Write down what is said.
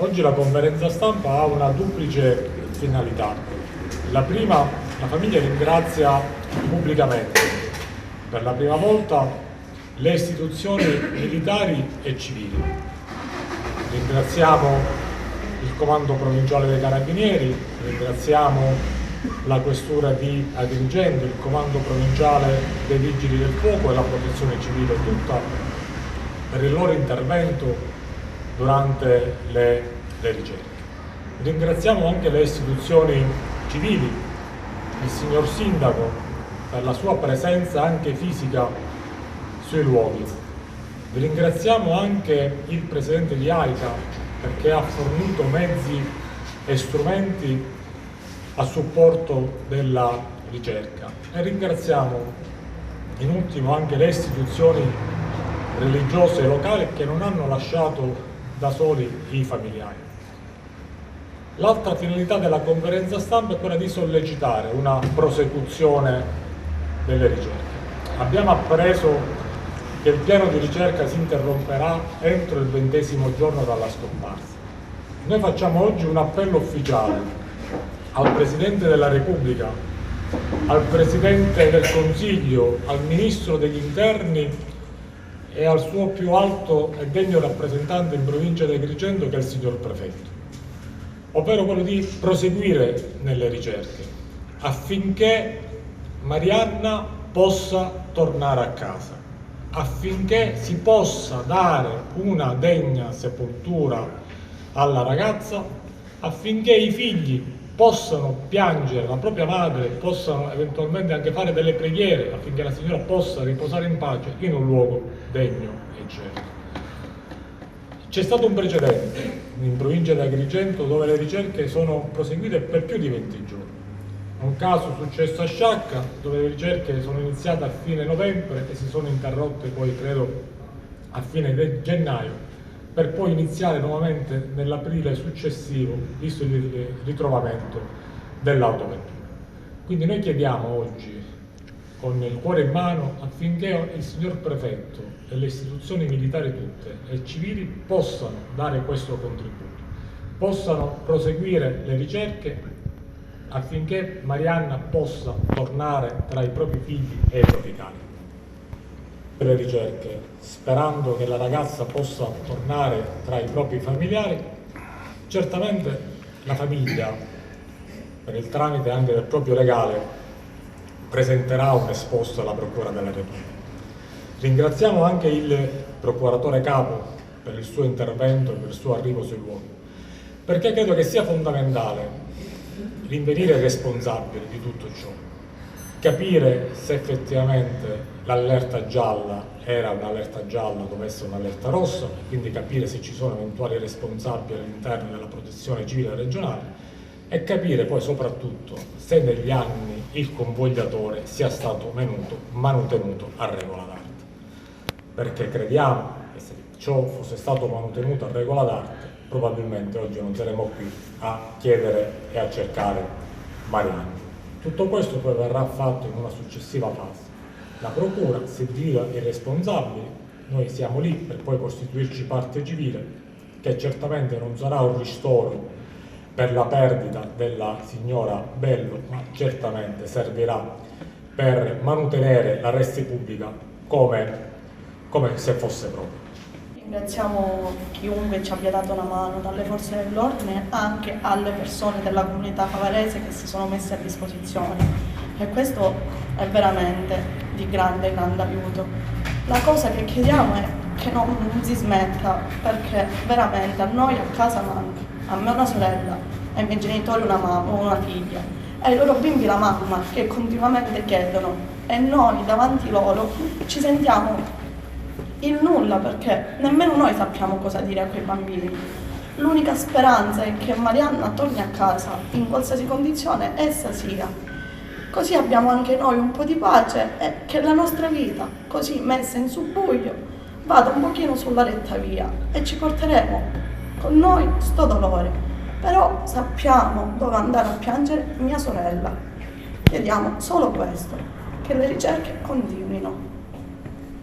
Oggi la conferenza stampa ha una duplice finalità. La prima, la famiglia ringrazia pubblicamente, per la prima volta, le istituzioni militari e civili. Ringraziamo il Comando Provinciale dei Carabinieri, ringraziamo la Questura di Agrigento, il Comando Provinciale dei Vigili del Fuoco e la Protezione Civile tutta per il loro intervento durante le ricerche. Ringraziamo anche le istituzioni civili, il signor Sindaco per la sua presenza anche fisica sui luoghi. Ringraziamo anche il Presidente di AICA perché ha fornito mezzi e strumenti a supporto della ricerca e ringraziamo in ultimo anche le istituzioni religiose locali che non hanno lasciato da soli i familiari. L'altra finalità della conferenza stampa è quella di sollecitare una prosecuzione delle ricerche. Abbiamo appreso che il piano di ricerca si interromperà entro il 20° giorno dalla scomparsa. Noi facciamo oggi un appello ufficiale al Presidente della Repubblica, al Presidente del Consiglio, al Ministro degli Interni e al suo più alto e degno rappresentante in provincia di Agrigento che è il signor Prefetto, ovvero quello di proseguire nelle ricerche affinché Marianna possa tornare a casa, affinché si possa dare una degna sepoltura alla ragazza, affinché i figli possano piangere la propria madre, possano eventualmente anche fare delle preghiere affinché la signora possa riposare in pace in un luogo degno e certo. C'è stato un precedente in provincia di Agrigento dove le ricerche sono proseguite per più di 20 giorni. Un caso successo a Sciacca dove le ricerche sono iniziate a fine novembre e si sono interrotte poi credo a fine gennaio, per poi iniziare nuovamente nell'aprile successivo, visto il ritrovamento dell'autovettura. Quindi noi chiediamo oggi, con il cuore in mano, affinché il signor Prefetto e le istituzioni militari tutte e civili possano dare questo contributo, possano proseguire le ricerche affinché Marianna possa tornare tra i propri figli e i propri cari. Le ricerche, sperando che la ragazza possa tornare tra i propri familiari, certamente la famiglia, per il tramite anche del proprio legale, presenterà un esposto alla Procura della Repubblica. Ringraziamo anche il procuratore capo per il suo intervento e per il suo arrivo sui luoghi, perché credo che sia fondamentale rinvenire i responsabili di tutto ciò, capire se effettivamente l'allerta gialla era un'allerta gialla, doveva essere un'allerta rossa, e quindi capire se ci sono eventuali responsabili all'interno della protezione civile regionale e capire poi soprattutto se negli anni il convogliatore sia stato manutenuto a regola d'arte. Perché crediamo che se ciò fosse stato manutenuto a regola d'arte, probabilmente oggi non saremmo qui a chiedere e a cercare Marianna. Tutto questo poi verrà fatto in una successiva fase. La procura si individua i responsabili, noi siamo lì per poi costituirci parte civile, che certamente non sarà un ristoro per la perdita della signora Bello, ma certamente servirà per mantenere la res pubblica come se fosse propria. Ringraziamo chiunque ci abbia dato una mano, dalle forze dell'ordine anche alle persone della comunità favarese che si sono messe a disposizione e questo è veramente di grande aiuto. La cosa che chiediamo è che non si smetta, perché veramente a noi a casa manca, a me una sorella, ai miei genitori una mamma, una figlia e ai loro bimbi la mamma che continuamente chiedono e noi davanti loro ci sentiamo il nulla perché nemmeno noi sappiamo cosa dire a quei bambini. L'unica speranza è che Marianna torni a casa in qualsiasi condizione essa sia. Così abbiamo anche noi un po' di pace e che la nostra vita, così messa in subbuglio, vada un pochino sulla retta via e ci porteremo con noi sto dolore. Però sappiamo dove andare a piangere mia sorella. Chiediamo solo questo, che le ricerche continuino.